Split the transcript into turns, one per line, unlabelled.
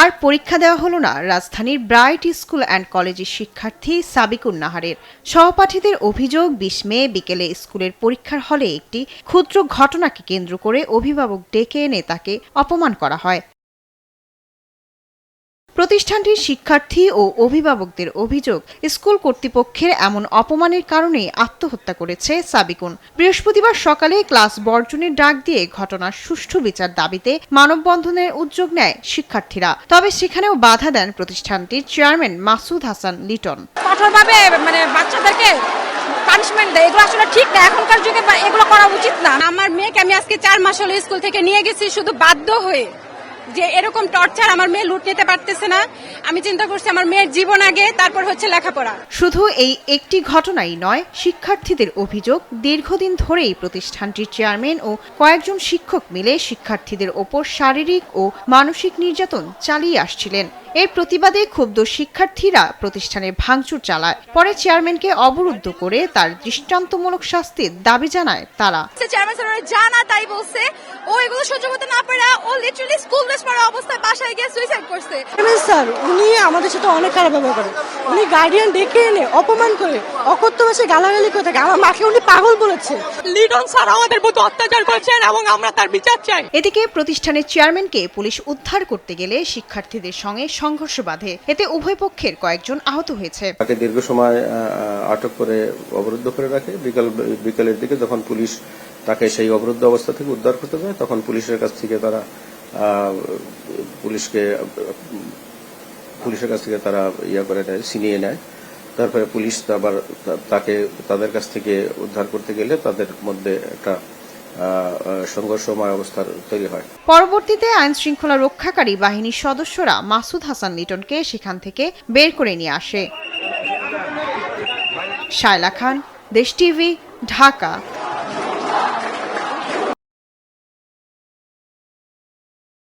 আর পরীক্ষা দেওয়া হলো না রাজধানীর ব্রাইট স্কুল অ্যান্ড কলেজের শিক্ষার্থী সাবিকুন নাহারের। সহপাঠীদের অভিযোগ ২০ মে বিকেলে স্কুলের পরীক্ষার হলে একটি ক্ষুদ্র ঘটনাকে কেন্দ্র করে অভিভাবক ডেকে এনে তাকে অপমান করা হয়। প্রতিষ্ঠানটির শিক্ষার্থী ও অভিভাবকদের অভিযোগ, স্কুল কর্তৃপক্ষের এমন অপমানের কারণে আত্মহত্যা করেছে সাবিকুন। বৃহস্পতিবার সকালে ক্লাস বর্জনের ডাক দিয়ে ঘটনার সুষ্ঠু বিচার দাবিতে মানববন্ধনের উদ্যোগ নেয় শিক্ষার্থীরা। তবে সেখানেও বাধা দেন প্রতিষ্ঠানটির চেয়ারম্যান মাসুদ হাসান লিটন।
কঠোরভাবে বাচ্চাদেরকে পানিশমেন্ট দেয়, এগুলো আসলে ঠিক না। এখনকার যুগে এগুলো করা উচিত না। আমার মেয়েকে আমি আজকে 4 মাস হলো স্কুল থেকে নিয়ে গেছি শুধু বাধ্য হয়ে, যে এরকম টর্চার আমার মেয়ে লুট নিতে পারতেছে না। আমি চিন্তা করছি আমার মেয়ের জীবন আগে, তারপর হচ্ছে লেখাপড়া।
শুধু এই একটি ঘটনাই নয়, শিক্ষার্থীদের অভিযোগ দীর্ঘদিন ধরেই প্রতিষ্ঠানটির চেয়ারম্যান ও কয়েকজন শিক্ষক মিলে শিক্ষার্থীদের ওপর শারীরিক ও মানসিক নির্যাতন চালিয়ে আসছিলেন। এর প্রতিবাদে ক্ষুব্ধ শিক্ষার্থীরা প্রতিষ্ঠানে ভাঙচুর চালায়। পরে চেয়ারম্যানকে অবরুদ্ধ করে তার দৃষ্টান্তমূলক শাস্তির দাবি জানায় তারা।
চেয়ারম্যান স্যার জানা তাই বলছে, ও এগুলো সহ্য করতে না পারে ও লিটারালি স্কুল ড্রেস পরা অবস্থায় বাসায় গিয়ে সুইসাইড করছে।
চেয়ারম্যান স্যার উনি আমাদের সাথে অনেক খারাপ ব্যবহার করে, উনি গার্ডিয়ান ডেকে এনে অপমান করে, অকথ্য ভাষায় গালাগালি করে থাকে। আমার মাকে উনি পাগল বলেছে।
লিটন স্যার আমাদের প্রতি অত্যাচার করছেন এবং আমরা তার বিচার চাই।
এদিকে প্রতিষ্ঠানের চেয়ারম্যানকে পুলিশ উদ্ধার করতে গেলে শিক্ষার্থীদের সঙ্গে সংঘর্ষ বাধে। এতে উভয় পক্ষের কয়েকজন আহত হয়েছে।
তাকে দীর্ঘ সময় আটক করে অবরুদ্ধ করে রাখে। বিকালের দিকে যখন পুলিশ তাকে সেই অবরুদ্ধ অবস্থা থেকে উদ্ধার করতে যায়, তখন পুলিশের কাছ থেকে তারা ইয়া করে নেয়, ছিনিয়ে নেয়। তারপরে পুলিশ আবার তাদের কাছ থেকে উদ্ধার করতে গেলে তাদের মধ্যে একটা সংঘর্ষময় অবস্থা তৈরি হয়।
পরবর্তীতে আইন শৃঙ্খলা রক্ষাকারী বাহিনীর সদস্যরা মাসুদ হাসান লিটনকে সেখান থেকে বের করে নিয়ে আসে। শায়লা খান, দেশ টিভি, ঢাকা।